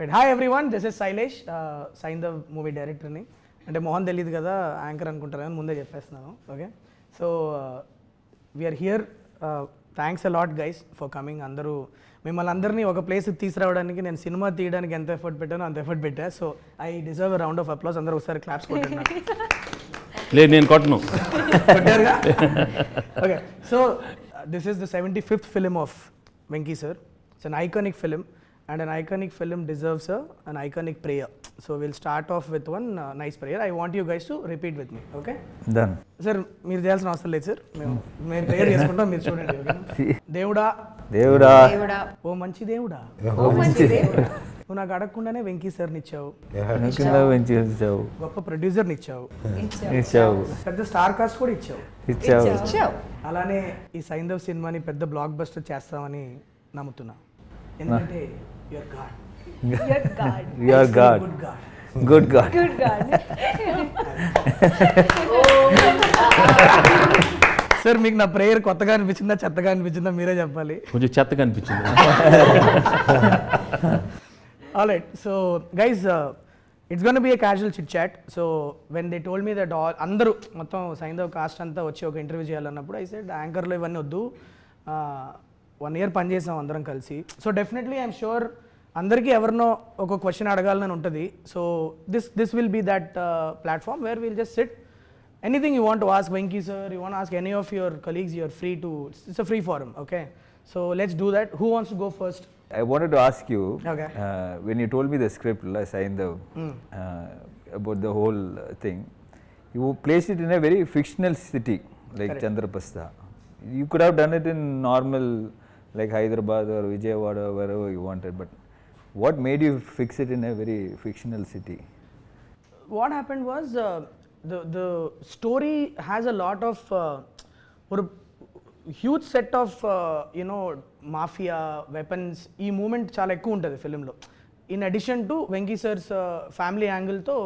Right. Hi everyone, this is Sailesh, Saindhav movie director ni. అంటే మోహన్ తెలియదు కదా anchor అనుకుంటారని ముందే చెప్పేస్తున్నాను. Okay, so we're here. Thanks a lot guys for coming. అందరూ మిమ్మల్ని అందరినీ ఒక ప్లేస్కి తీసుకురావడానికి నేను సినిమా తీయడానికి ఎంత ఎఫర్ట్ పెట్టానో అంత ఎఫర్ట్ పెట్టా. So I deserve round of applause. అందరూ ఒకసారి క్లాప్స్ కొట్టండి. లేదు నేను కొట్టను. Okay, so this is the 75th film of Venky sir. It's an iconic film. And an iconic film deserves an iconic prayer. So we'll start off with one nice prayer. I want you guys to repeat with me. Okay? Done. Sir, మీరు చేయాల్సిన అవసరం లేదు sir. మేము prayer చేసుకుంటాం, మీరు చూడండి. Okay? దేవుడా దేవుడా ఓ మంచి దేవుడా, ఓ మంచి దేవుడా, నువ్వు నాకు అడగకుండానే వెంకీ సార్ని ఇచ్చావు, గొప్ప ప్రొడ్యూసర్ని ఇచ్చావు, పెద్ద స్టార్ కాస్ట్ కూడా ఇచ్చావు. అలానే ఈ సైంధవ్ సినిమాని పెద్ద బ్లాక్ బస్టర్ చేస్తామని నమ్ముతున్నా. ఎందుకంటే you're God. You're God. Good God. Sir మీకు నా ప్రేయర్ కొత్తగా అనిపించిందా చెత్తగా అనిపించిందా మీరే చెప్పాలి. కొంచెం చెత్తగా అనిపించింది. Alright, so guys, it's gonna be a casual chit chat. So when they told me that అందరూ మొత్తం సైంధవ్ కాస్ట్ అంతా వచ్చి ఒక ఇంటర్వ్యూ చేయాలన్నప్పుడు ఐ సెడ్ యాంకర్లో ఇవన్నీ వద్దు, 1 year పనిచేసాం అందరం కలిసి. సో డెఫినెట్లీ ఐఎమ్ షూర్ అందరికీ ఎవరినో ఒక క్వశ్చన్ అడగాలని ఉంటుంది. So this will be that platform where will just sit. Anything you want to ask Venky sir, you want ask any of your colleagues, you're free to. It's a free form. Okay, so let's do that. Who wants to go first? I wanted to ask you, Okay. When you told me the script, Saindhav, about the whole thing, you placed it in a very fictional city like Correct. Chandraprastha. You could have done it in normal, like Hyderabad or Vijayawada, wherever you wanted, but what made you fix it in a very fictional city? What happened was the story has a lot of or huge set of mafia weapons. ఈ moment చాలా ఎక్కువ ఉంటుంది ఫిలింలో. In addition to Venky sir's family యాంగిల్తో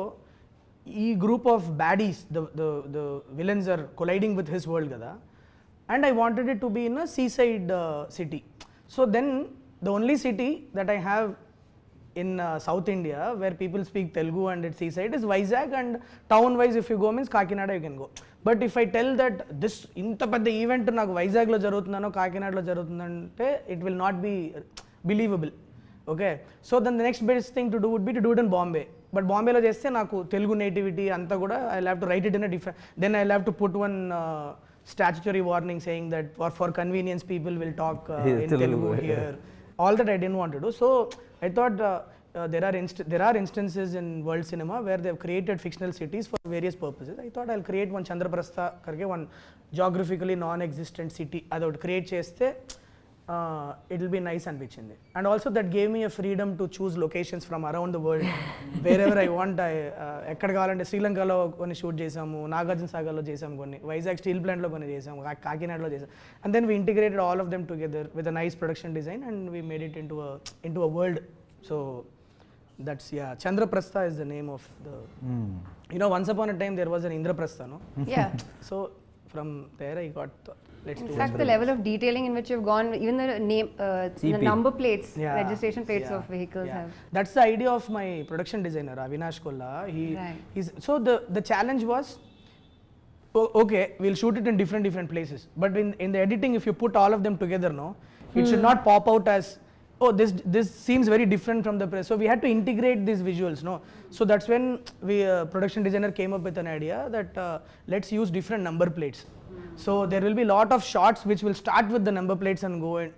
ఈ group of baddies, the villains are colliding with his world కదా. And I wanted it to be in a seaside city. So then the only city that I have in South India where people speak Telugu and it's seaside is Vizag, and town wise if you go means Kakinada you can go. But if I tell that this inta pedda event naku Vizag lo jarugutundano Kakinada lo jarugutundante, it will not be believable. Okay, so then the next best thing to do would be to do it in Bombay. But Bombay lo chesthe naku Telugu nativity anta kuda I'll have to write it in a different, then I'll have to put one statutory warning saying that for convenience people will talk in Telugu here. All that I didn't want to do. So I thought there are instances in world cinema where they have created fictional cities for various purposes. I thought I'll create one Chandraprastha karke, one geographically non-existent city. I would create chesthe it will be nice అనిపించింది. And also that gave me a freedom to choose locations from around the world wherever I want. ఎక్కడ కావాలంటే శ్రీలంకలో కొన్ని shoot చేసాము, నాగార్జున సాగర్లో చేసాము, కొన్ని Vizag steel ప్లాంట్లో కొన్ని చేసాము, కాకినాడలో చేసాము. And then we integrated all of them together with a nice production design and we made it into a world. So that's, yeah, Chandraprastha is the name of the once upon a time there was an Indraprastha, no? Yeah. So from there I got let's do In fact, the level of detailing in which you've gone, even the name, the number plates, Yeah. registration plates Yeah. of vehicles Yeah. have. That's the idea of my production designer Avinash Kolla. Right. He's so the challenge was, okay, we'll shoot it in different places, but in the editing if you put all of them together, no, it should not pop out as, oh, this seems very different from the press. So we had to integrate these visuals, no. So that's when we production designer came up with an idea that let's use different number plates. So there will be lot of shots which will start with the number plates and go in,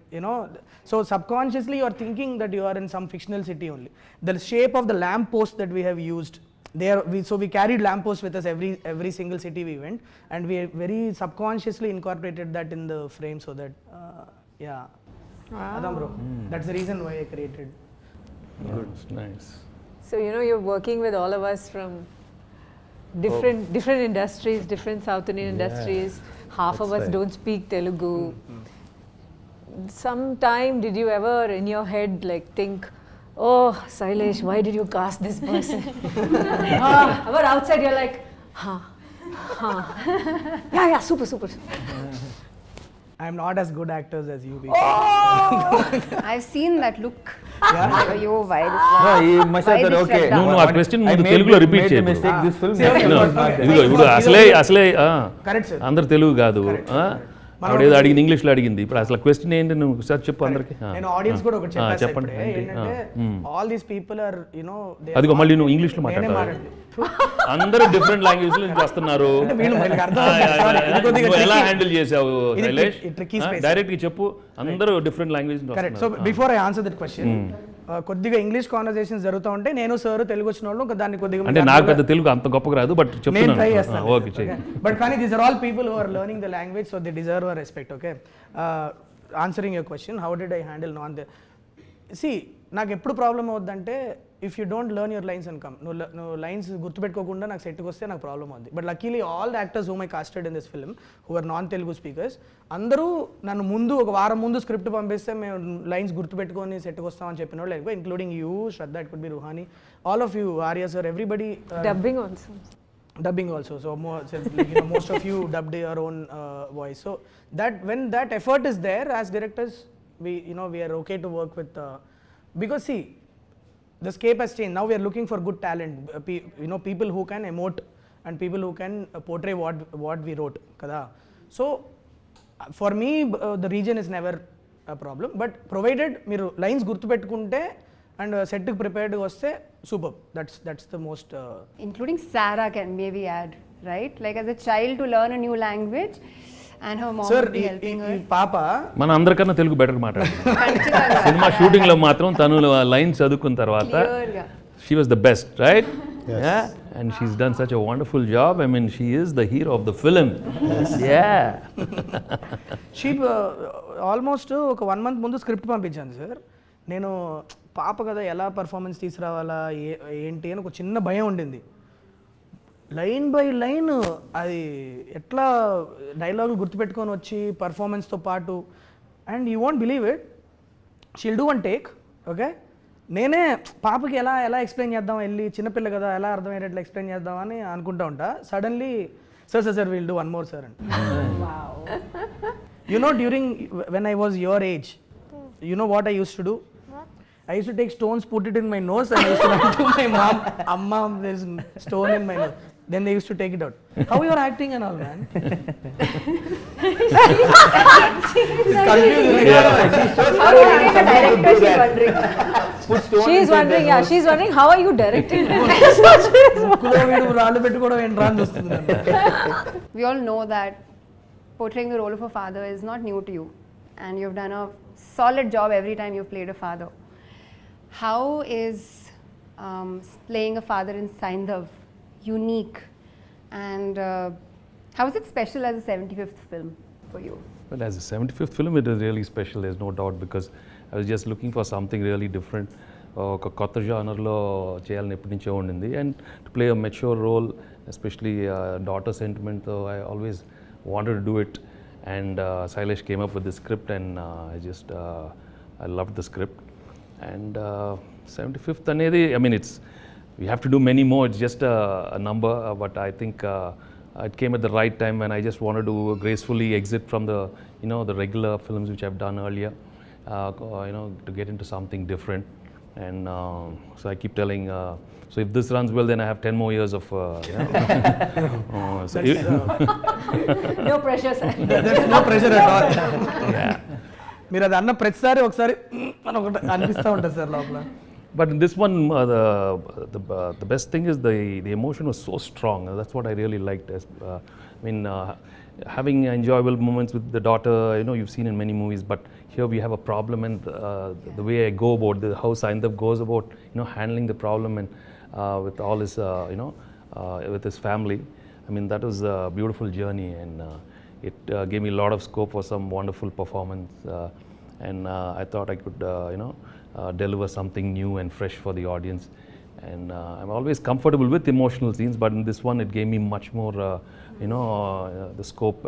so subconsciously you are thinking that you are in some fictional city only. The shape of the lamp post that we have used there, so we carried lamp posts with us every single city we went, and we very subconsciously incorporated that in the frame so that yeah. Wow. Adam bro, that's the reason why I created. Good, nice. So you're working with all of us from different industries, different South Indian industries. Half of us don't speak Telugu. Sometime did you ever in your head like think, oh Sailesh, why did you cast this person? But outside you're like, yeah, super. I am not as good actors as you people. I've seen that look. Yo, why this No, one? he must have Why thought, this okay. Shraddha? నువ్వు ఆ question I ముందు made తెలుగులో the- repeat made the చేయకు mistake. This film See, okay, was okay. not there. ఇదిగో అసలే Correct, sir. అందరు తెలుగు కాదు ఆవిడేదో అడిగింది ఇంగ్లీష్లో అడిగింది ఇప్పుడు అసలు క్వశ్చన్ ఏంటి నువ్వు ఒకసారి చెప్పు అందరికి నేను ఆడియన్స్ కూడా ఒకటి చెప్పేసి చెప్పండి ఏంటంటే ఆల్ దీస్ పీపుల్ ఆర్ అదిగో మళ్ళీ నువ్వు ఇంగ్లీష్లో మాట్లాడతావు అందరూ డిఫరెంట్ లాంగ్వేజ్ నుంచి వస్తున్నారు వీళ్ళకి అర్థం అవుతుంది. Sorry, ఇది కొద్దిగా నువ్వు ఎలా tricky. హ్యాండిల్ చేసావు ఇది శైలేష్ tricky space. డైరెక్ట్ గా చెప్పు అందరూ డిఫరెంట్ లాంగ్వేజ్ నుంచి కరెక్ట్. సో వస్తున్నారు before I answer that question కొద్దిగా ఇంగ్లీష్ కాన్వర్సేషన్స్ జరుగుతూ ఉంటే నేను సార్ తెలుగు వచ్చిన వాళ్ళు దాన్ని కొద్దిగా అంటే నాకు పెద్ద తెలుగు అంత గొప్పగా రాదు బట్ నేను చెప్తున్నాను ట్రై చేస్తాను. ఓకే చెయ్యి బట్ కానీ these are all people who are learning the language so they deserve our respect. Okay, answering your question how did I handle non the C నాకు ఎప్పుడు ప్రాబ్లం అవుద్దంటే if you don't learn your lines and come నువ్వు lines గుర్తుపెట్టుకోకుండా నాకు సెట్కి వస్తే నాకు problem అవుద్ది. But luckily all the actors whom I casted in this film who are non Telugu speakers అందరూ నన్ను ముందు ఒక వారం ముందు స్క్రిప్ట్ పంపిస్తే మేము లైన్స్ గుర్తుపెట్టుకొని సెట్కి వస్తామని చెప్పిన వాళ్ళు లేకపోతే including you, Shraddha, it could be Ruhani, all of you, Arya sir, everybody. Dubbing also. Dubbing also, so most of you dubbed your own voice. So that when that effort is there, as directors, we are okay to work with because see, the scape has changed. Now we are looking for good talent, people who can emote and people who can portray what we wrote, kada. So for me, the region is never a problem, but provided మీరు lines గుర్తుపెట్టుకుంటే and set కి prepared వస్తే superb. That's the most Including Sarah can maybe add, right? Like as a child to learn a new language and her mom sir would be helping her. పాప మన అందరికన్నా Telugu better మాట్లాడుతుంది ఖచ్చితంగా. Cinema shooting లో మాత్రం తను line చదువుకున్న తర్వాత Clear గా. She was the best right and she's done such a wonderful job I mean she is the hero of the film she almost ఒక 1 month ముందు స్క్రిప్ట్ పంపించాను సార్. నేను పాప కదా ఎలా పర్ఫార్మెన్స్ తీసుకురావాలా ఏంటి అని ఒక చిన్న భయం ఉండింది. లైన్ బై లైన్ అది ఎట్లా డైలాగులు గుర్తుపెట్టుకొని వచ్చి పర్ఫార్మెన్స్తో పాటు and you want believe it she'll do one take. Okay, నేనే పాపకి ఎలా ఎక్స్ప్లెయిన్ చేద్దాం, వెళ్ళి చిన్నపిల్ల కదా ఎలా అర్థమయ్యేటట్లు ఎక్స్ప్లెయిన్ చేద్దామని అనుకుంటా ఉంటా. Suddenly sir will do one more sir and during when I was your age what I use to do? I used to take stones, put it in my nose, and I used to run to my mom, Amma, there's stone in my nose. Then they used to take it out. How you are acting and all, man? It's confusing. How do you get a director? She's wondering. Put stone She's inside wondering, their yeah, nose. she's wondering how are you directing? ముక్కులో వీడు రాళ్ళు పెట్టుకోవడం ఏంట్రా అని చూస్తుంది నన్ను. We all know that portraying the role of a father is not new to you, and you've done a solid job every time you've played a father. How is playing a father in Saindhav unique, and how is it special as a 75th film for you? Well, as a 75th film, it is really special, there's no doubt, because I was just looking for something really different. ఒక కొత్త జానర్లో చేయాలని ఎప్పటి నుంచో ఉండింది and to play a mature role especially daughter సెంటిమెంట్తో I always wanted to do it and Shailesh came up with the script and I love the script and 75th అనేది I mean it's we have to do many more, it's just a number, but I think it came at the right time when I just wanted to gracefully exit from the the regular films which I've done earlier, to get into something different. And so I keep telling, so if this runs well, then I have 10 more years of so No pressure, sir. There's no pressure at all. మీరు అది అన్న ప్రతిసారి ఒకసారి అని ఒకటి అనిపిస్తూ ఉంటుంది sir లోపల. But in this one, the best thing is the emotion was so strong. That's what I really liked. I mean, having enjoyable moments with the daughter, you've seen in many movies, but here we have a problem, and the way I go about how Saindhav goes about, handling the problem and with all his, with his family. I mean, that was a beautiful journey, and it gave me a lot of scope for some wonderful performance. And I thought I could, deliver something new and fresh for the audience. And I'm always comfortable with emotional scenes, but in this one it gave me much more, the scope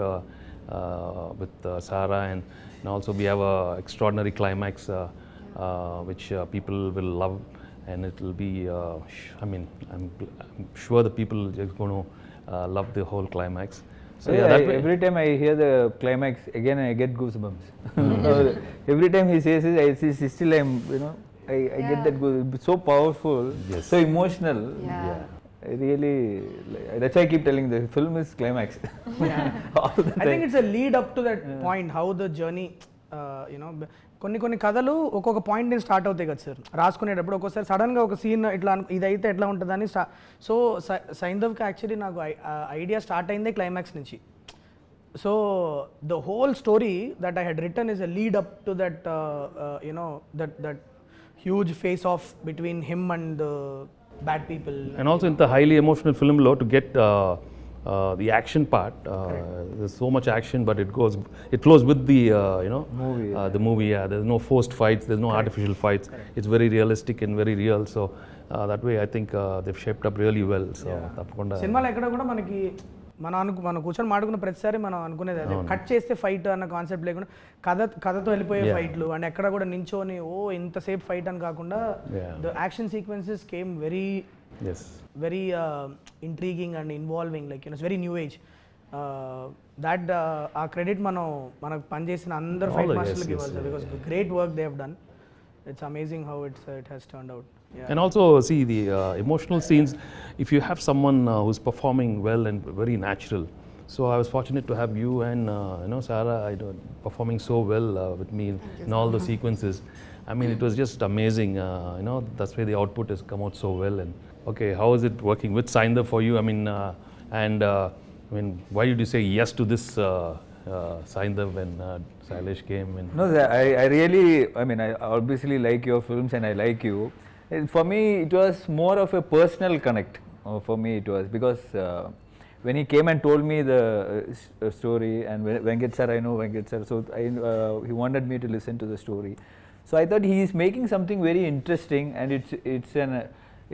with Sarah, and also we have a extraordinary climax which people will love, and it will be, I'm sure the people are just going to love the whole climax. So Every time I hear the climax again, I get goosebumps. Every time he says it, I see still I'm I get that it's so powerful, Yes. so emotional. Yeah. I really, that's why I keep telling the film is climax. All the I think time. it's a lead up to that point, how the journey, కొన్ని కథలు ఒక్కొక్క point నుంచి start అవుతాయి కదా sir, రాసుకునేటప్పుడు ఒక్కోసారి సడన్గా ఒక scene ఇట్లా ఇదైతే ఎట్లా ఉంటుందని సో సైంధవ్కి యాక్చువల్లీ నాకు ఐడియా స్టార్ట్ అయిందే క్లైమాక్స్ నుంచి. So the whole story that I had written is a lead up to that that huge face off between him and bad people. And also in the highly emotional film law, to get the action part, there's so much action, but it flows with the Movie. the movie. Yeah, there's no forced fights, there's no artificial fights. It's very realistic and very real. So that way I think they've shaped up really well. So tapakunda సినిమాలో ఎక్కడ కూడా మనకి మనం కూర్చొని మాట్లాడుకున్న ప్రతిసారి మనం అనుకునేది అదే, కట్ చేస్తే ఫైట్ అన్న కాన్సెప్ట్ లేకుండా కథతో వెళ్ళిపోయే ఫైట్లు, అండ్ ఎక్కడ కూడా నించోని ఇంతసేపు ఫైట్ అని కాకుండా the action sequences came very very intriguing and involving, like it's very new age. That ఆ క్రెడిట్ మనకు పనిచేసిన అందరు ఫైట్ మాస్టర్లకి ఇవ్వాలి sir, because great work they have done. It's amazing how it has turned out. Yeah. And also see the emotional scenes, if you have someone who's performing well and very natural. So I was fortunate to have you and Sarah performing so well with me in all the sequences. I mean, it was just amazing. That's why the output has come out so well. And okay, how is it working with Saindhav for you? I mean, why did you say yes to this Saindhav when Sailesh came? And No, I really, I obviously like your films and I like you. For me, it was more of a personal connect. For me, it was because when he came and told me the story, and Venkat sir, I know Venkat sir, so he wanted me to listen to the story. So I thought he is making something very interesting, and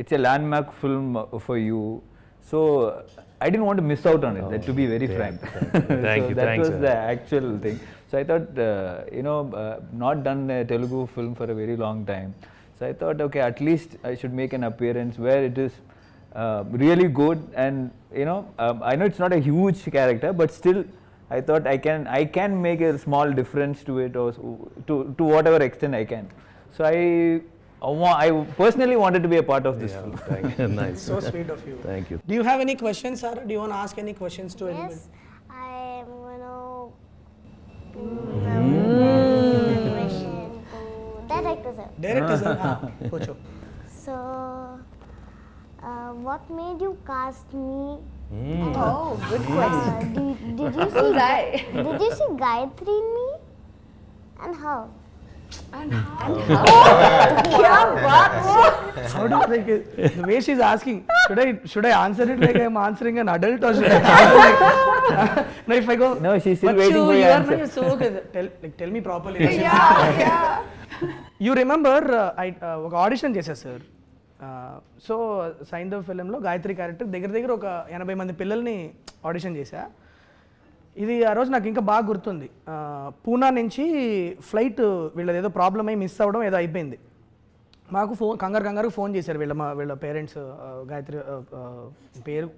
it's a landmark film for you. So I didn't want to miss out on it, to be very frank. Thank so you, that thanks, was sir. the actual thing. So I thought, not done a Telugu film for a very long time. So I thought, okay, at least I should make an appearance where it is really good, and I know it's not a huge character, but still I thought I can make a small difference to it, or to whatever extent I can. So I personally wanted to be a part of this film. Thank you. Nice. So sweet of you. Thank you. Do you have any questions, Sarah? Do you want to ask any questions to anyone? Yes, I am going to question to director sir. Director sir, pucho. So, what made you cast me? Oh, good question. Did you see? Did you see Gayatri in me? And how? How do you like it? The way she's asking, should I answer it like I'm answering an adult, or should I answer like no, if I go, No, she's still "But waiting for your you are answer." my so good. Tell me properly. Yeah. You remember ఒక audition చేశారు sir. So Saindhav ఫిలింలో Gayatri character దగ్గర ఒక 80 మంది పిల్లల్ని audition చేశా. ఇది ఆ రోజు నాకు ఇంకా బాగా గుర్తుంది. పూనా నుంచి ఫ్లైట్ వీళ్ళది ఏదో ప్రాబ్లం అయ్యి మిస్ అవ్వడం ఏదో అయిపోయింది. మాకు కంగారు ఫోన్ చేశారు వీళ్ళ పేరెంట్స్. గాయత్రి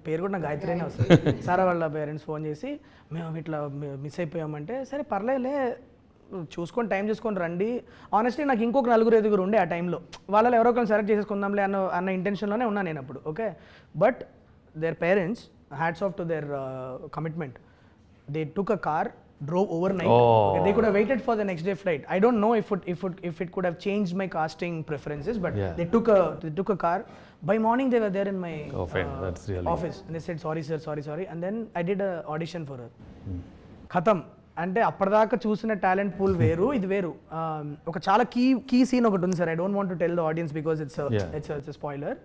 పేరు కూడా నాకు గాయత్రినే వస్తుంది. సారా వాళ్ళ పేరెంట్స్ ఫోన్ చేసి, మేము ఇట్లా మిస్ అయిపోయామంటే, సరే పర్లేదులే చూసుకొని టైం చూసుకొని రండి. ఆనెస్ట్లీ నాకు ఇంకొక 4-5 ఉండే ఆ టైంలో, వాళ్ళలో ఎవరో ఒకరిని సెలెక్ట్ చేసేసుకుందాంలే అన్న ఇంటెన్షన్లోనే ఉన్నాను నేను అప్పుడు. Okay, but their parents, hats off to their commitment. They took a car, drove overnight. Oh. Okay, they could have waited for the next day flight. I don't know if it could have changed my casting preferences, but Yeah. they took a car. By morning they were there in my That's really office, and they said sorry sir, sorry, and then I did a audition for her. Khatam. అంటే అప్పటిదాకా చూసిన talent pool వేరు, ఇది వేరు. ఒక చాలా key scene ఒకటి ఉంది sir. I don't want to tell the audience because it's spoiler,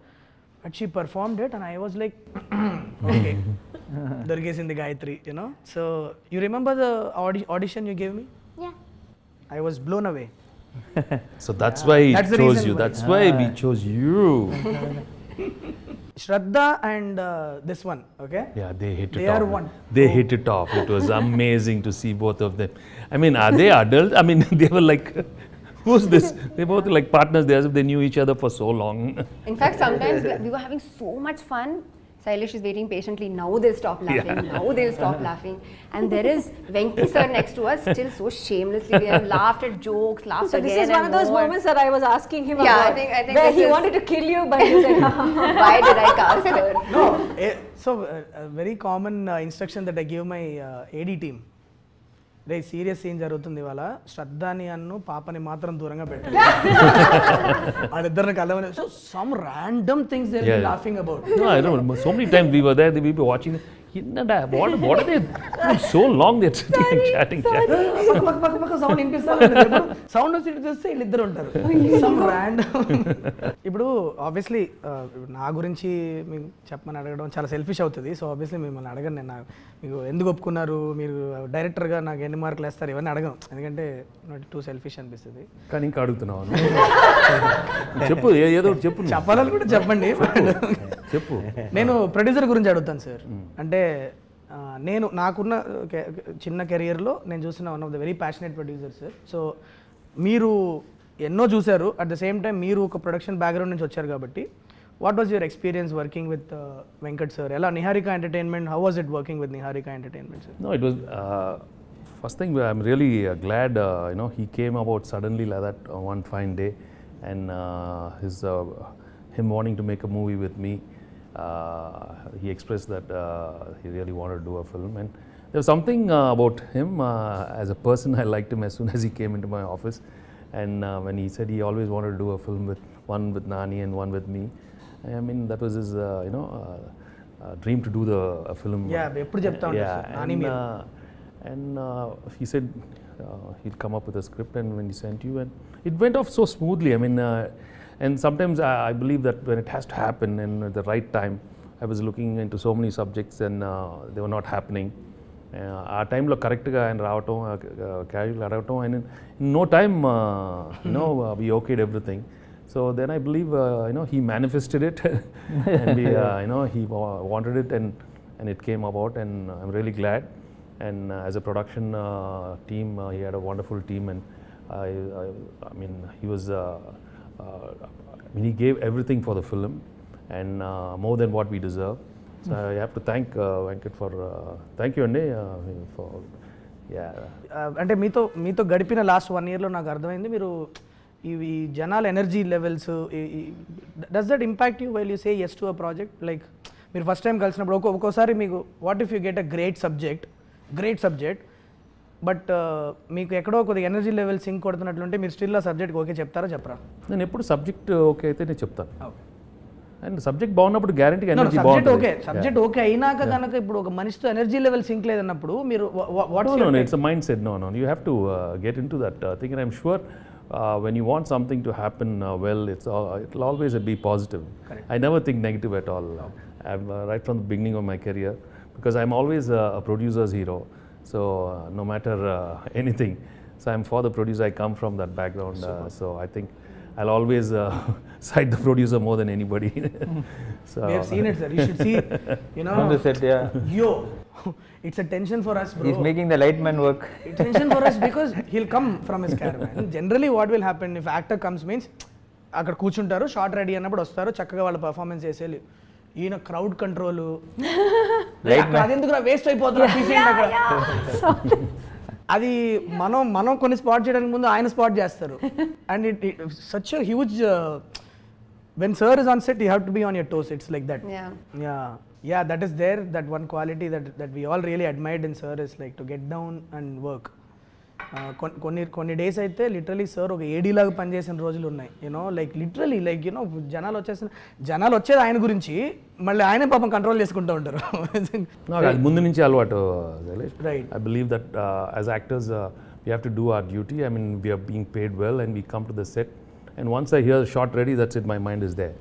but she performed it and I was like okay, దొరికేసింది Gayatri, so you remember the audition you gave me? Yeah. I was blown away. So that's why we That's the chose reason you. why. That's why we chose you. Shraddha and this one, okay? Yeah, they hit it They off. are one. They hit it off. It was amazing to see both of them. I mean, are they adults? I mean, they were like, who's this? They both like partners. They as if they knew each other for so long. In fact, sometimes we were having so much fun. Sailesh is waiting patiently. Now they'll stop laughing. Now they'll stop laughing. And there is Venki sir next to us, still so shamelessly. We have laughed at jokes, laughed So again. this is one of those more. moments that I was asking him Yeah, about. I think where this he is- wanted to kill you, but he said, Why did I cast her? No, so a very common instruction that I give my AD team. రే serious scene జరుగుతుంది ఇవాళ శ్రద్ధాని అన్ను పాపని మాత్రం దూరంగా పెట్టాలి వాళ్ళిద్దరిని కలవని so some random things they are laughing about No, I don't know. So many times we were there, we were watching. What are they? So long they're sitting and chatting. పక్క sound వినిపిస్తా sound వచ్చి ఇటు చూస్తే వీళ్ళిద్దరు ఉంటారు some random ఇప్పుడు obviously నా గురించి మీకు చెప్పమని అడగడం చాలా సెల్ఫిష్ అవుతుంది సో ఆబ్వియస్లీ మిమ్మల్ని అడగను నేను మీకు ఎందుకు ఒప్పుకున్నారు మీరు డైరెక్టర్గా నాకు ఎన్ని మార్కులు వేస్తారు ఇవన్నీ అడగను ఎందుకంటే టూ సెల్ఫిష్ అనిపిస్తుంది కానీ ఇంకా అడుగుతున్నావు చెప్పు ఏదో ఒకటి చెప్పు చెప్పాలని కూడా చెప్పండి చెప్పు నేను ప్రొడ్యూసర్ గురించి అడుగుతాను సార్ అంటే నేను నాకున్న చిన్న కెరియర్లో నేను చూసిన one of the very passionate producer sir so మీరు ఎన్నో చూశారు అట్ ద సేమ్ టైం మీరు ఒక ప్రొడక్షన్ బ్యాక్గ్రౌండ్ నుంచి వచ్చారు కాబట్టి what was your experience working with Venkat sir ఎలా Niharika Entertainment how was it working with Niharika Entertainment sir No, it was first thing. I'm really glad he came about suddenly like that one fine day, and him wanting to make a movie with me. He expressed that he really wanted to do a film, and there was something about him as a person. I liked him as soon as he came into my office, and when he said he always wanted to do a film with one with Nani and one with me. I mean that was his dream to do a film. Yeah, ఎప్పుడు చెప్తా ఉంటారు Yeah, sir Nani మీరు and he said he'd come up with a script, and when he sent you, and it went off so smoothly. I mean, and sometimes I believe that when it has to happen and at the right time, I was looking into so many subjects and they were not happening. ఆ టైంలో కరెక్ట్గా ఆయన రావటం casual అడగటం and in no time we okayed everything. So then I believe he manifested it and he wanted it and it came about, and I'm really glad. And as a production team, he had a wonderful team, and I mean he was he gave everything for the film, and more than what we deserve. So I have to thank Venkat for thank you Andi for అంటే మీతో గడిపిన last 1 yearలో నాకు అర్థమైంది మీరు ఇవి జనాల energy levels does that impact you while you say yes to a project like మీరు first time కలిసినప్పుడు ఒక్కోసారి మీకు what if you get a great subject but మీకు ఎక్కడో కొద్దిగా ఎనర్జీ లెవెల్ సింక్ కొడుతున్నట్లుంటే మీరు స్టిల్ ఆ సబ్జెక్ట్ ఓకే చెప్తారా చెప్పరా నేను ఎప్పుడు సబ్జెక్ట్ ఓకే అయితే నేను చెప్తాను అండ్ సబ్జెక్ట్ బాగున్నప్పుడు గ్యారంటీ ఎనర్జీ సబ్జెక్ట్ బాగుంటుంది ఓకే సబ్జెక్ట్ ఓకే అయినాక కనుక ఇప్పుడు ఒక మనిషితో ఎనర్జీ లెవెల్ సింక్ లేదన్నప్పుడు మీరు No, it's a mindset. No. You have to get into that thing, and I'm sure when you want something to happen well, it'll always be positive. Correct. I never think negative at all. I'm right from the beginning of my career, because I'm always a producer's hero. So no matter anything, so I'm for the producer. I come from that background, so I think I'll always side the producer more than anybody. So we have seen it, sir. You should see, On the set, yeah. yo, it's a tension for us, bro. He's making the light man work. It's tension for us because he'll come from his caravan. Generally what will happen if actor comes means అక్కడ కూర్చుంటారు short ready అన్నప్పుడు వస్తారు చక్కగా వాళ్ళ performance చేసేది ఈయన crowd control అదెందుకు waste అయిపోతుంది అది మనం కొన్ని స్పాట్ చేయడానికి ముందు ఆయన స్పాట్ చేస్తారు and it such a huge when sir is on set you have to be on your toes, it's like that. Yeah, that is there, that one quality that we all really admired in sir is like to get down and work. కొన్ని days అయితే literally sir ఒక ఏడీ లాగా పనిచేసిన రోజులు ఉన్నాయి like literally like జనాలు వచ్చేది ఆయన గురించి మళ్ళీ ఆయనే పాపం కంట్రోల్ చేసుకుంటూ ఉంటారు అది ముందు నుంచి అలవాటు. Right. I believe that as actors we have to do our duty. I mean we are being paid well and we come to the set, and once I hear shot ready, that's it, my mind is there.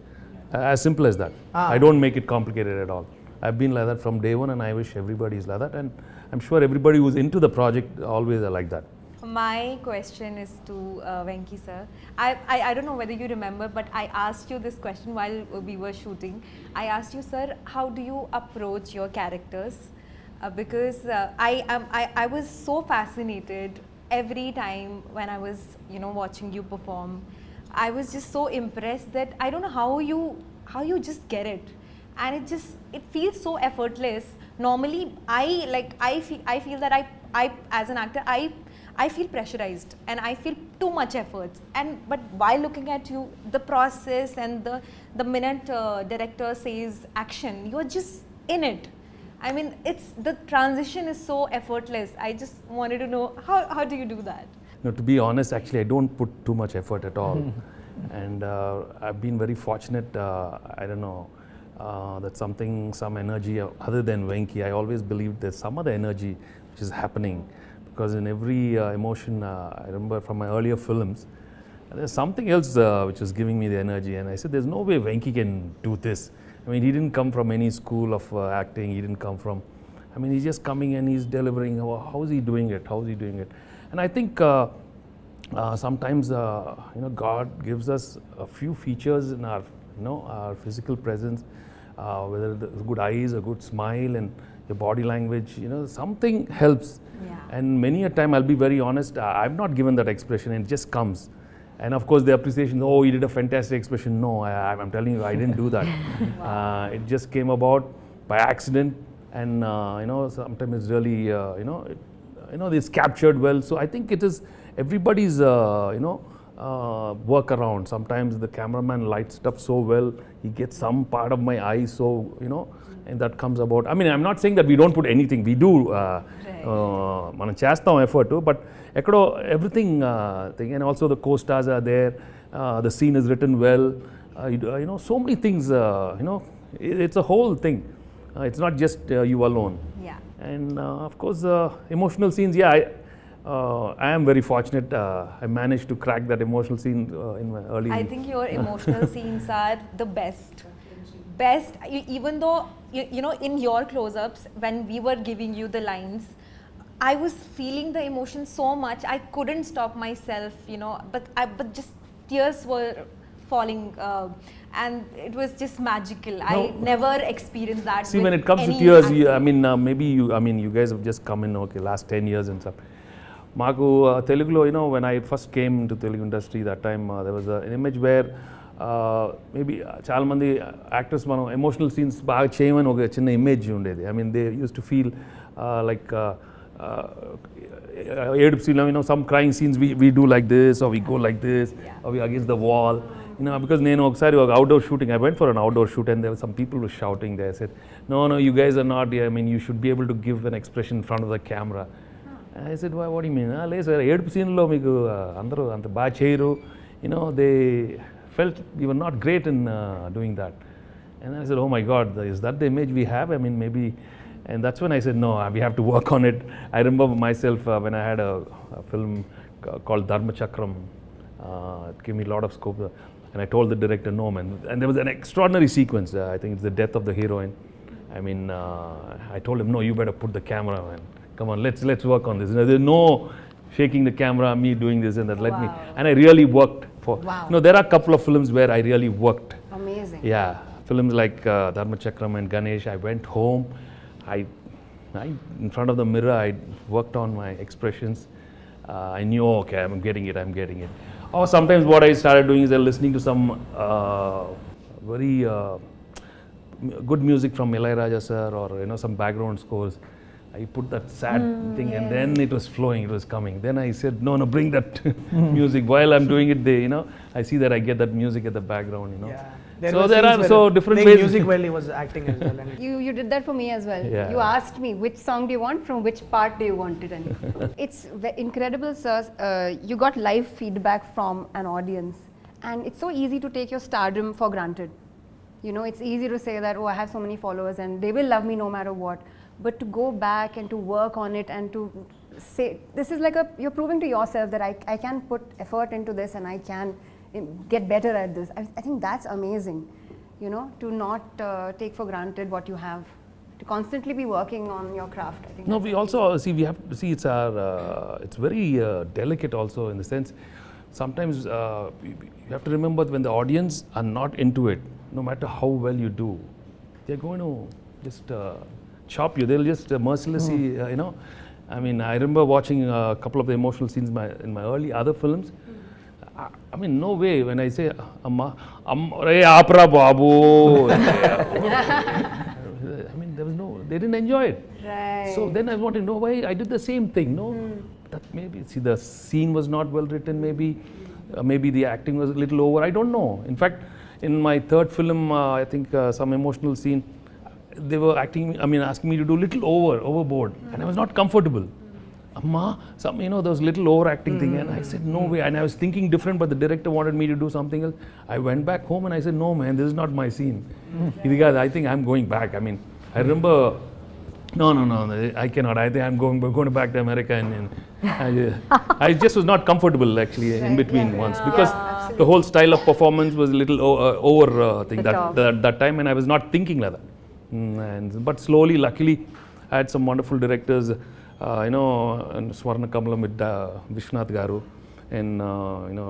As simple as that. I don't make it complicated at all. I've been like that from day one, and I wish everybody is like that, and I'm sure everybody who's into the project always are like that. My question is to Venki sir. I don't know whether you remember, but I asked you this question while we were shooting. I asked you, sir, how do you approach your characters? Because I was so fascinated every time when I was watching you perform. I was just so impressed that I don't know how you just get it. and it feels so effortless. Normally, I feel that I as an actor, I feel pressurized and I feel too much efforts. But while looking at you, the process and the minute director says action, you are just in it. I mean, the transition is so effortless. I just wanted to know how do you do that? No, to be honest, actually, I don't put too much effort at all. And I've been very fortunate, I don't know, that some energy other than Venki, I always believed there's some other energy which is happening. Because in every emotion, I remember from my earlier films, there's something else which was giving me the energy. And I said, there's no way Venki can do this. I mean, he didn't come from any school of acting. He didn't come from, I mean, he's just coming and he's delivering. How is he doing it? How is he doing it? And I think sometimes, God gives us a few features in our, our physical presence, whether the good eyes, a good smile, and your body language, something helps. Yeah. And many a time, I'll be very honest, I've not given that expression, and it just comes. And of course, the appreciation, oh, you did a fantastic expression. No, I'm telling you, I didn't do that. Wow. It just came about by accident, and sometimes it's really, it's captured well. So I think it is everybody's, work around. Sometimes the cameraman lights it up so well, he gets some part of my eye, so, and that comes about. I mean, I'm not saying that we don't put anything. We do, మనం చేస్తాం effort too, but everything thing, and also the co-stars are there, the scene is written well, so many things, it's a whole thing. It's not just you alone. Yeah. And of course, emotional scenes, I am very fortunate. I managed to crack that emotional scene in my early. I think your emotional scenes are the best. Even though, in your close-ups, when we were giving you the lines, I was feeling the emotion so much, I couldn't stop myself, but just tears were falling, and it was just magical. No. I never experienced that. See, when it comes to tears, you guys have just come in, last 10 years and stuff. Maku, Telugulo, when I first came to Telugu industry, that time there was an image where maybe చాలా మంది actors మనం emotional scenes బాగా చేయమని ఒక చిన్న image ఉండేది. I mean they use to feel like ఏడుపు scene, some crying scenes we do like this, or we go like this, or we against the wall. Because నేను ఒకసారి ఒక outdoor shooting, I went for an outdoor shoot, and there were some people who were shouting there. I said, no, you guys are not, I mean, you should be able to give an expression in front of the camera. And I said, what do you mean? లేదు sir, ఏడుపు సీన్లో మీకు అందరూ అంత బాగా చేయరు. They felt we were not great in doing that. And I said, oh my God, is that the image we have? I mean, maybe. And that's when I said, no, we have to work on it. I remember myself when I had a film called Dharma Chakram. It gave me a lot of scope. And I told the director, no, man. And there was an extraordinary sequence. I think it's the death of the heroine. I mean, I told him, no, you better put the camera, man. Come on, let's work on this. There's no shaking the camera, me doing this and that. Let me. And I really worked for. Wow. There are a couple of films where I really worked. Amazing. Yeah, films like Dharma Chakram and Ganesh. I went home. I in front of the mirror, I worked on my expressions. I knew, okay, I'm getting it. Or sometimes what I started doing is listening to some very good music from Ilayaraja sir, or some background scores. I put that sad thing, and then it was flowing, it was coming. Then I said, no, bring that music. While I'm doing it, I see that I get that music at the background, Yeah. So there are so different ways. ways. Music while he was acting as well. And You did that for me as well. Yeah. You asked me which song do you want, from which part do you want it in. It's incredible, sir. You got live feedback from an audience, and it's so easy to take your stardom for granted. It's easy to say that, oh, I have so many followers and they will love me no matter what. But to go back and to work on it and to say, this is like you're proving to yourself that I can put effort into this and I can get better at this. I think that's amazing, to not take for granted what you have, to constantly be working on your craft. I think. No, we also see, we have to see it's very delicate also, in the sense, sometimes you have to remember when the audience are not into it, no matter how well you do, they're going to just chop you. They'll just mercilessly, I mean, I remember watching a couple of the emotional scenes in my early other films. I mean, no way when I say, Amma, Apra Babu. they didn't enjoy it. Right. So then I want to know why I did the same thing. No, that maybe see the scene was not well written. Maybe the acting was a little over. I don't know. In fact, in my third film, I think some emotional scene, they were acting. I mean, asking me to do little overboard, and I was not comfortable. Amma, those little overacting thing, and I said no way. And I was thinking different, but the director wanted me to do something else. I went back home and I said, no man, this is not my scene. I think I'm going back. I mean, I remember. No, I cannot. I think I'm going back to America, and I just was not comfortable actually in between once, because the whole style of performance was a little over thing that time, and I was not thinking like that. But slowly, luckily, I had some wonderful directors, and Swarna Kamalam with Vishwanath Garu, and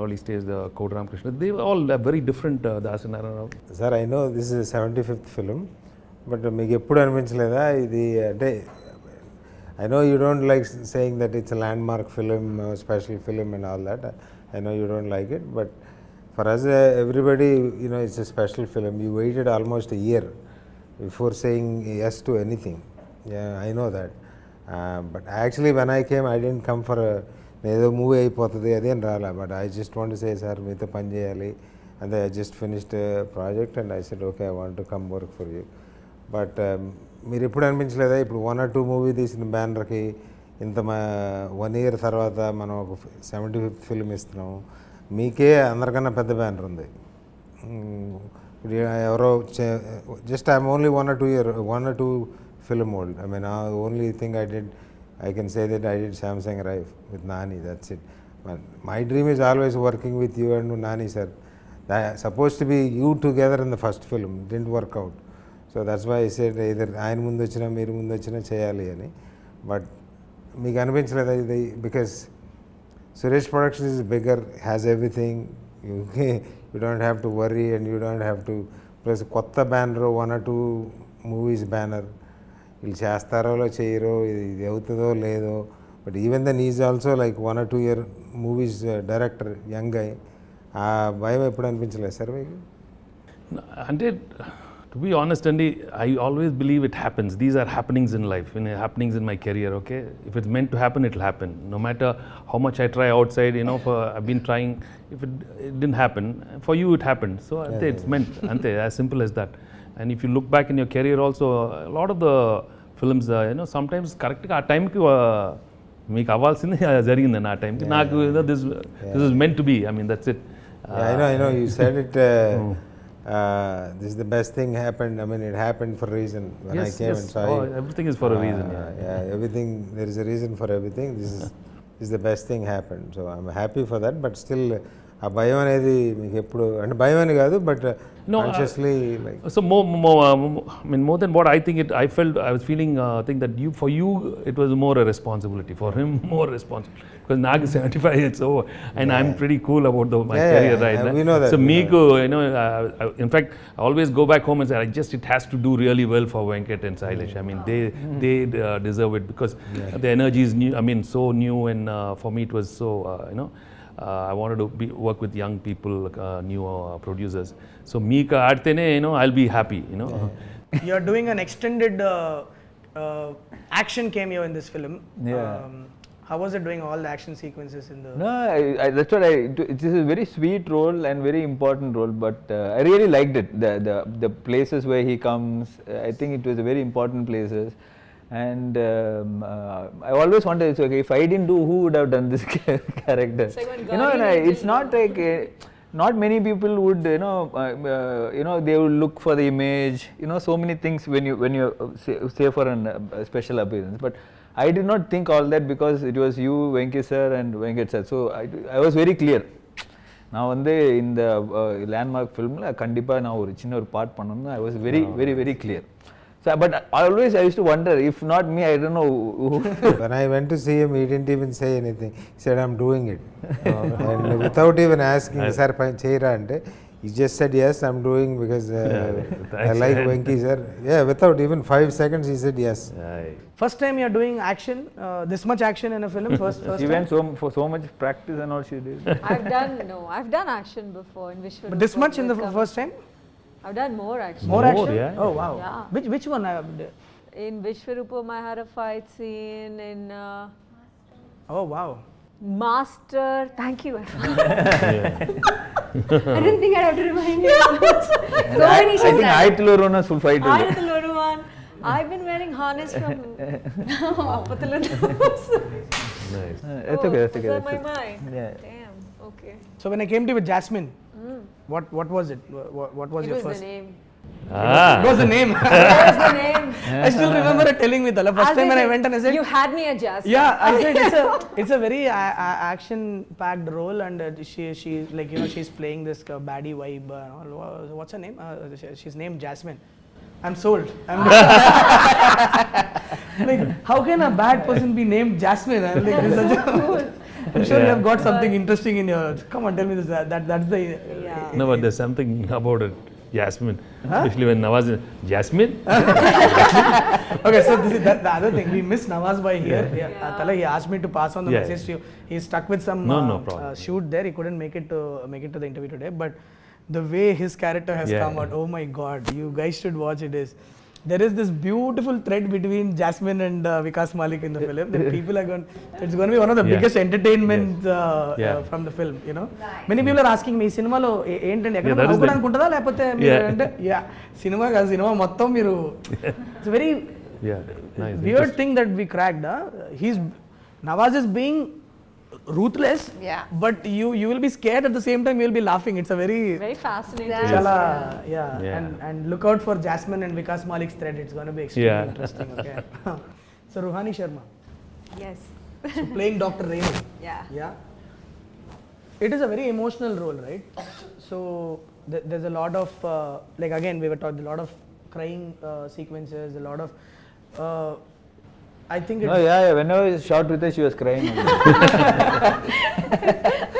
early stage the Kateramma Krishna. They were all very different. Dasanara. Sir, I know this is a 75th film. But మీకు ఎప్పుడు అనిపించలేదా ఇది అంటే I know you don't like saying that it's a landmark film, special film and all that. I know you don't like it, but for us everybody, it's a special film. You waited almost a year before saying yes to anything. Yeah, I know that. But actually when I came, I didn't come for ఏదో movie అయిపోతుంది అదేం రాలా, but I just want to say, sir, మీతో పని చేయాలి, and I just finished a project and I said, okay, I want to come work for you. But మీరు ఎప్పుడు అనిపించలేదా ఇప్పుడు 1 or 2 మూవీ తీసిన బ్యానర్కి ఇంత 1 year తర్వాత మనం ఒక 75th ఫిల్మ్ ఇస్తున్నాము, మీకే అందరికన్నా పెద్ద బ్యానర్ ఉంది. ఎవరో just I'm only 1 or 2 film old. I mean, only thing I can say that I did Samsung Rife with Nani, that's it. But my dream is always working with you and Nani sir. Supposed to be you together in the first film, didn't work out. So that's why I said either ఆయన ముందు వచ్చినా మీరు ముందు వచ్చినా చేయాలి అని. But మీకు అనిపించలేదా ఇది, because Suresh Productions is bigger, has everything, you don't have to worry and you don't have to, plus కొత్త బ్యానర్ 1 or 2 మూవీస్ బ్యానర్, వీళ్ళు చేస్తారో చేయరో, ఇది అవుతుందో లేదో, but even then is also like 1 or 2 year movies director, young అయ్యి, ఆ భయం ఎప్పుడు అనిపించలేదు సార్ మీకు? అంటే to be honest, Andy, I always believe it happens. These are happenings in life, happenings in my career, okay? If it's meant to happen, it'll happen. No matter how much I try outside, I've been trying, if it didn't happen, for you it happened. So it's meant, as simple as that. And if you look back in your career also, a lot of the films, sometimes correct ఆ టైంకి మీకు అవ్వాల్సింది జరిగింది ఆ టైంకి, నాకు this is meant to be. I mean, that's it. I know, you said it. This is the best thing happened. I mean, it happened for a reason. When I came and saw you, everything is for a reason. Everything, there is a reason for everything. This is the best thing happened. So I'm happy for that. But still, ఆ భయం అనేది మీకు ఎప్పుడు, అంటే భయం అని కాదు, but consciously like. So more than what I think I was feeling that for you it was more a responsibility, for him more responsibility, because Nag is 75, it's over, and I'm pretty cool about my career right now. We know that. So Meeku, in fact, I always go back home and say, it has to do really well for Venkat and Sailesh. I mean, they deserve it, because the energy is new. I mean, so new, and for me it was so I wanted to work with young people, new producers. So Meeka aadtene, I'll be happy. You're doing an extended action cameo in this film. How was it doing all the action sequences in the? No, that's what it is a very sweet role and very important role, but I really liked it. The places where he comes, I think it was a very important places. And I always wondered, okay, if I didn't do, who would have done this character? It's not like not many people would, they would look for the image, so many things when you say for a special appearance. But I did not think all that, because it was you, Venki sir and Venkat sir. So I was very clear. Now in the landmark film, kandipa na oru chinna oru part pannanum, I was very clear. So, but I used to wonder, if not me, I don't know who. When I went to see him, he didn't even say anything. He said, I'm doing it. And without even asking, sir, cheyra ante, he just said, yes, I'm doing, because I like Venki sir. Yeah, without even 5 seconds, he said yes. First time you're doing action, this much action in a film, first She time? went for so much practice and all she did. I've done action before in Vishweswar. But this much in the first time? I've done more action. More action? Yeah. Oh wow. Yeah. Which one? in Vishwarupam I had a fight scene. In Oh wow. Master, thank you. I didn't think I'd have to remind you. So many I think Aitulu Ronas will fight I with the Lord one. I've been wearing harness from Appathala. Nice. That's okay, that's okay. Was that that's my okay. mind? Yeah. Damn. Okay. So when I came to you with Jasmine, what was it? What was It your was first? the name. Ah. It was the name. It was the name. I still remember her telling me the first As time when I said, went and I said, you had me at Jasmine. yeah, I said it's a very action-packed role, and she like she's playing this baddie vibe. What's her name? She's named Jasmine. I'm sold. Like, how can a bad person be named Jasmine? I'm like, this is such a I'm sure you have got something interesting in your. Come on, tell me this. That's the. Yeah. No, but there's something about it. Jasmine, especially when Nawaz. Jasmine? Okay, so this is the other thing. We miss Nawaz bhai here. Yeah. Tala, he asked me to pass on the Yeah. message to you. He's stuck with some No problem. shoot there. He couldn't make it to the interview today. But the way his character has Yeah. come out, oh my God, you guys should watch it. There is this beautiful thread between Jasmine and Vikas Malik in the film. That people are going. It's going to be one of the Yeah. biggest entertainment Yeah. from the film. Many people are asking me, cinema lo ఏంటండి ఎక్కడ that is the- నవ్వుకోవడానుకుంటుందా లేకపోతే మీరు Yeah. అంటే cinema కాదు cinema మొత్తం మీరు it's very Yeah. Nice. weird thing that we cracked. Nawaz is being ruthless, Yeah. but you will be scared at the same time. You will be laughing. It's a very Very fascinating. chala, Yeah. And look out for Jasmine and Vikas Malik's thread. It's going to be extremely Yeah. interesting. Okay. So Ruhani Sharma, Yes. so playing Dr. Raymond. Yeah. Yeah. It is a very emotional role, right? So there's a lot of like again we were talking a lot of crying sequences, a lot of. I think it's No, yeah, whenever I shot with her, she was crying.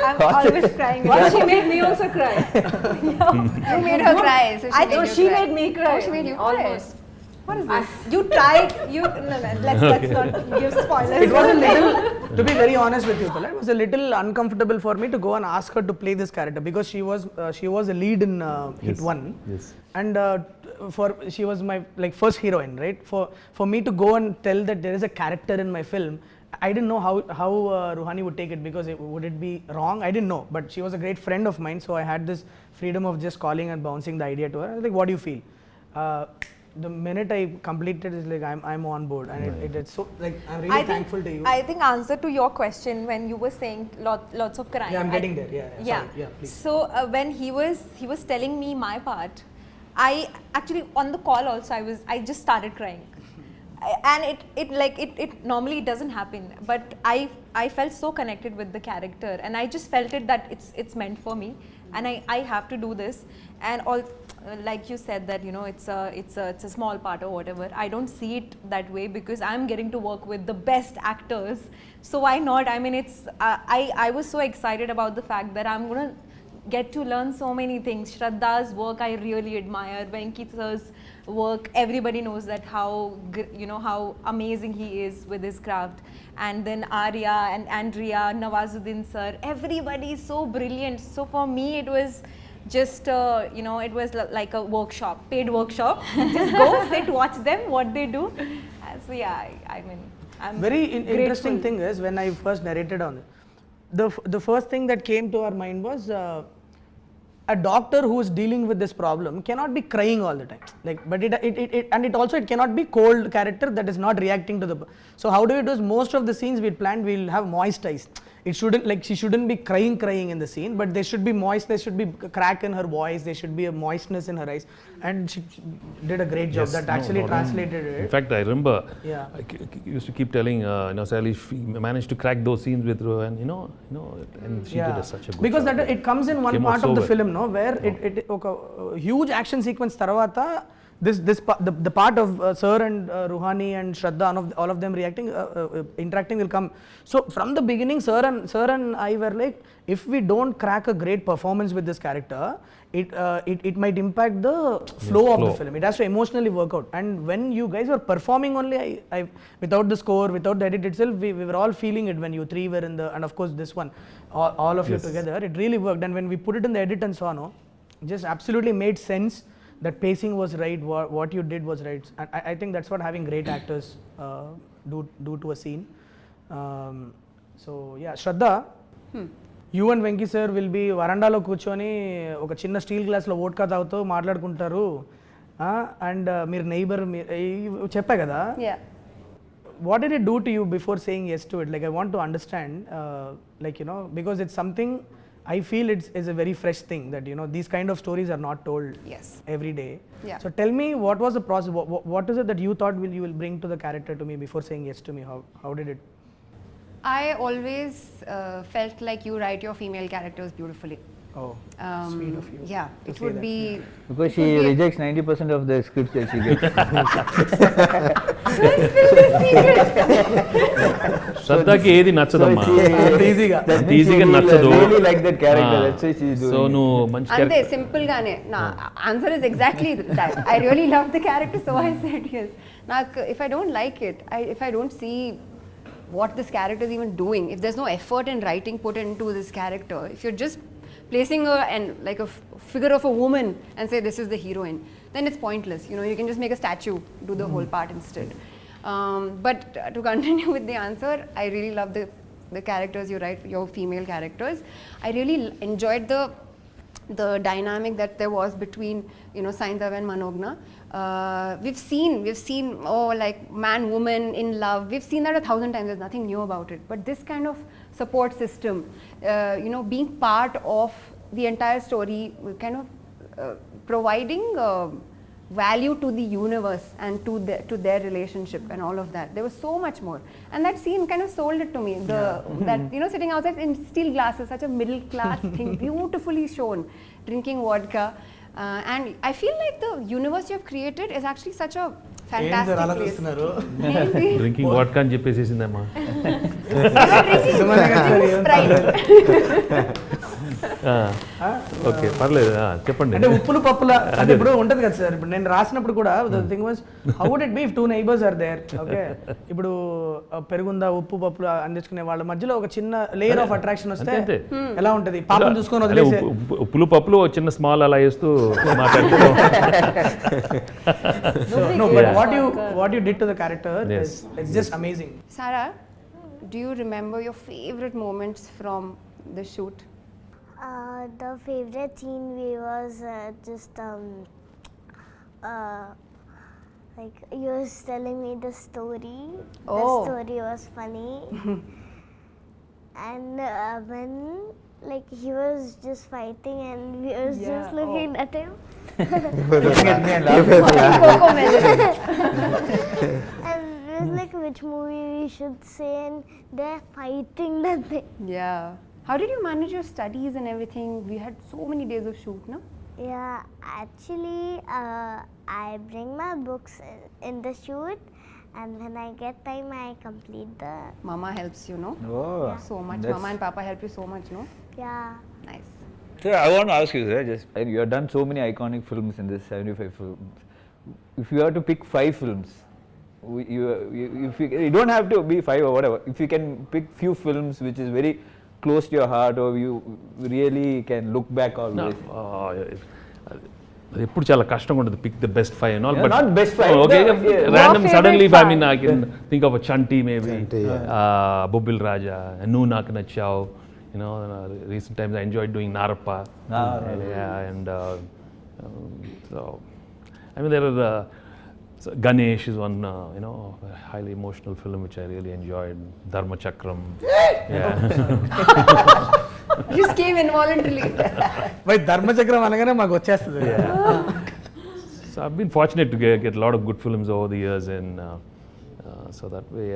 I'm always crying. Well, she made me also cry. You made her cry. So I know she made me cry. Oh, she made you cry. Almost. What is this? You tried. Let's not give spoilers. It was a little, to be very honest with you, Pala, it was a little uncomfortable for me to go and ask her to play this character because she was a lead in Hit Yes. 1, Yes. and she was my first heroine, right? For me to go and tell that there is a character in my film, I didn't know how Ruhani would take it because would it be wrong? I didn't know, but she was a great friend of mine, so I had this freedom of just calling and bouncing the idea to her. I was like, what do you feel? The minute I completed, it's like I'm on board, and it's so like I'm really thankful to you. I think answer to your question when you were saying lots of crying. Yeah, I'm getting there. Yeah. Sorry. Yeah, please. So when he was telling me my part, I actually on the call also I just started crying. And it normally it doesn't happen, but I felt so connected with the character, and I just felt it that it's meant for me, and I have to do this. And all like you said that it's a small part or whatever. I don't see it that way because I'm getting to work with the best actors, so why not? I mean, it's I was so excited about the fact that I'm gonna get to learn so many things. Shraddha's work I really admire. Venkate's work, everybody knows that how amazing he is with his craft. And then Arya and Andrea, Nawazuddin sir, everybody is so brilliant. So for me it was just it was like a workshop, paid workshop. Just go sit, watch them what they do. So yeah, I mean, I'm Very grateful. interesting thing is when I first narrated on it, the first thing that came to our mind was a doctor who is dealing with this problem cannot be crying all the time. Like, but it also cannot be cold character that is not reacting to the. So how do we do? Is most of the scenes we planned we'll have moist eyes. It shouldn't, like, she shouldn't be crying in the scene, but there should be moist. There should be a crack in her voice. There should be a moistness in her eyes, and she did a great job. Yes, That no, actually no, translated In it. fact, I remember Yeah. I used to keep telling Sally, she managed to crack those scenes with her, and and she did such a good because job. that it comes in one Came out part so of the well. film, no, where it huge action sequence tarvata the part of Sir and Ruhani and Shraddha, all of them reacting, interacting will come. So from the beginning, Sir and I were like, if we don't crack a great performance with this character, it might impact the flow of the film. It has to emotionally work out. And when you guys were performing only, I without the score, without the edit itself, we were all feeling it when you three were in the, and of course this one, all of you together, it really worked. And when we put it in the edit and saw, no, just absolutely made sense. that pacing was right, what you did was right. And I think that's what having great actors do to a scene. So yeah, Shraddha, you and Venki sir will be వరండాలో కూర్చొని ఒక చిన్న steel గ్లాస్లో vodka తాగుతూ మాట్లాడుకుంటారు and మీరు neighbour చెప్పా కదా. Yeah. What did it do to you before saying yes to it? Like I want to understand, like because it's something I feel it's a very fresh thing that these kind of stories are not told Yes. every day. Yeah. So tell me, what was the process? What is it that you thought you will bring to the character to me before saying yes to me? How did it? I always felt like you write your female characters beautifully. Oh, sweet of you. Yeah, to it say would that. be. Because she rejects 90% of the scripts that she gets. శ్రద్ధకి ఏది నచ్చదమ్మా, ఈజీగా That ఈజీగా she నచ్చదు. really like that character. That's why she's doing so it. నువ్వు మంచి Ante simple gaane. Na answer is exactly that. I really love the character, so I said yes. Now, if I don't like it, if I don't see what this character is even doing, if there's no effort in writing put into this character, if you're just placing her and like a figure of a woman and say this is the heroine, then it's pointless. You can just make a statue do the whole part instead. But to continue with the answer, I really love the characters you write, your female characters. I really enjoyed the dynamic that there was between Saindhav and Manogna. We've seen like man woman in love, we've seen that 1,000 times. There's nothing new about it, but this kind of support system, being part of the entire story, kind of providing value to the universe and to their relationship and all of that. There was so much more, and that scene kind of sold it to me. That sitting outside in steel glasses, such a middle class thing, beautifully shown, drinking vodka. And I feel like the universe you have created is actually such a fantastic place. Maybe. Drinking vodka అని చెప్పేసేసిందమ్మా. Okay పర్లేదు, చెప్పండి. అంటే ఉప్పులు పప్పుల అంటే ఇప్పుడు ఉంటది కదా సార్, ఇప్పుడు నేను రాసినప్పుడు కూడా the thing was how would it be if two neighbours are there. Okay, ఇప్పుడు పెరుగుందా ఉప్పు పప్పులు అందించుకునే వాళ్ళ మధ్యలో ఒక చిన్న లేయర్ ఆఫ్ అట్రాక్షన్ వస్తే ఎలా ఉంటది, పాపం చూసుకొని వదిలేసే. ఉప్పులు పప్పులు చిన్న స్మాల్ అలా వేస్తూ మాట్లాడుతూ. No, but what you did to the character is it's just amazing. Sarah, do you remember your favorite moments from the shoot? The favorite scene was just like you was telling me the story. The story was funny. And when like he was just fighting and we was just looking at him. Looking at me and laughing. And it was like which movie we should say, and they're fighting that thing. Yeah. How did you manage your studies and everything? We had so many days of shoot, no? Yeah, actually, I bring my books in the shoot, and when I get time, I complete the. Mama helps you, no? Oh, So much. Mama and Papa help you so much, no? Yeah. Nice. So I want to ask you, sir, you have done so many iconic films in this 75 films. If you have to pick 5 films, you don't have to be 5 or whatever. If you can pick few films which is very close to your heart, or you really can look back always. అది ఎప్పుడు చాలా కష్టంగా ఉంటుంది, pick the best 5 and all, but not best 5. okay, random Your suddenly favorite I mean I can think of a Chanti maybe, Chanti, Bubbil Raja, Nuhu Naaku Nachao, recent times I enjoyed doing Narappa. Yeah, and so I mean there are so Ganesh is one highly emotional film which I really enjoyed. Dharma Chakram. Yeah. Just came involuntarily. By Dharmachakram అనగానే మాకు వచ్చేస్తుంది. So I've been fortunate to get a lot of good films over the years, and so that way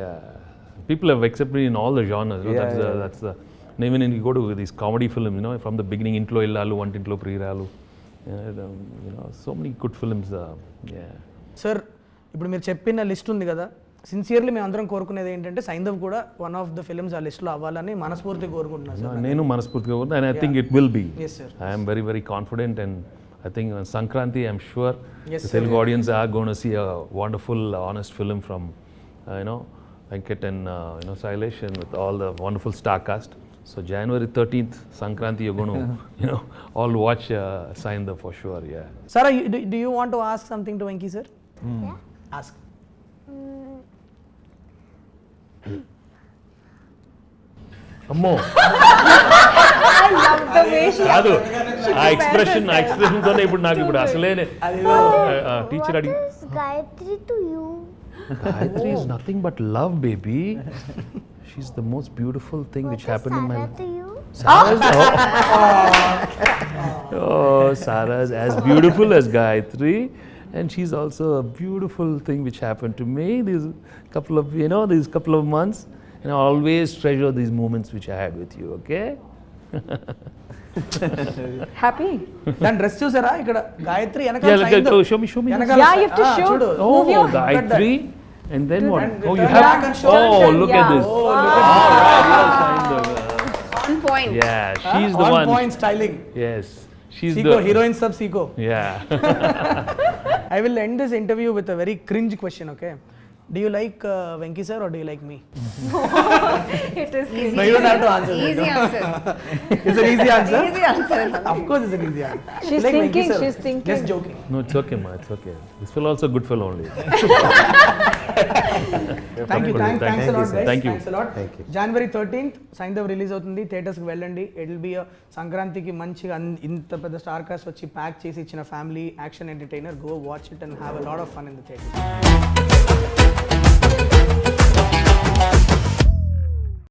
people have accepted me in all the genres. That's the and even when you go to these comedy films, from the beginning, Intlo Illalu, Vantinట్లో Priyaralu, so many good films. Yeah. Sir, ఇప్పుడు మీరు చెప్పిన list ఉంది కదా, sincerely మేము అందరం కోరుకునేది ఏంటంటే సైంధవ్ కూడా వన్ ఆఫ్ ద ఫిల్మ్స్ ఆ లిస్ట్లో అవ్వాలని మనస్ఫూర్తిగా కోరుకుంటున్నాను సార్. నేను మనస్ఫూర్తిగా కోరుకుంటున్నాను, and I think it will be. Yes, sir. I am very, very confident, and I think on Sankranti, I'm sure Yes, the sir. Telugu audience are going to see a wonderful, honest film from, Venkat and Sailesh, and with all the wonderful star cast. So January 13th, Sankranti, you're going to, all watch Saindhav for sure, yeah. Sarah, do you want to ask something to Venki sir? Yeah. Ask. Ammo. The way she కాదు ఆ expression తోనే ఇప్పుడు నాకు ఇప్పుడు అసలే teacher What అడిగి is Gayatri to you? Gayatri is nothing but love, baby. She's the most beautiful thing which What is happened in my Sarah life. to you? Sarah's Sarah's as beautiful as Gayatri, and she's also a beautiful thing which happened to me these couple of months, and I always treasure these moments which I had with you. Okay. Happy? దాని dress చూసారా ఇక్కడ Gayatri Yeah, show me. వెనకాల Yeah, you have to show. చూడు Move Oh, your Gayatri, and then what? And Oh, you turn have. back and show. Oh, look at this. Oh, look at On point. Yeah, she's the on one. point styling. Yes, she's Seiko, the heroine sub Seiko. Yeah. I will end this interview with a very cringe question, okay? Do you like Venki sir or do you like me? It is Easy. No, you don't have to answer. Easy answer. It's an easy answer. Easy answer. Of course, it's an easy answer. She's Like Venki thinking, sir. she's thinking. Just joking. No, it's okay, ma. It's okay. This fellow also good fellow only. Thank you. Thanks a lot, sir. guys. Thank you. Thanks a lot. Thank you. January 13th, Saindhav release అవుతుంది. థియేటర్స్కి వెళ్ళండి. It will be సంక్రాంతికి మంచిగా ఇంత పెద్ద star cast వచ్చి pack చేసి ఇచ్చిన family action entertainer. Go watch it and have a lot of fun in the theatre.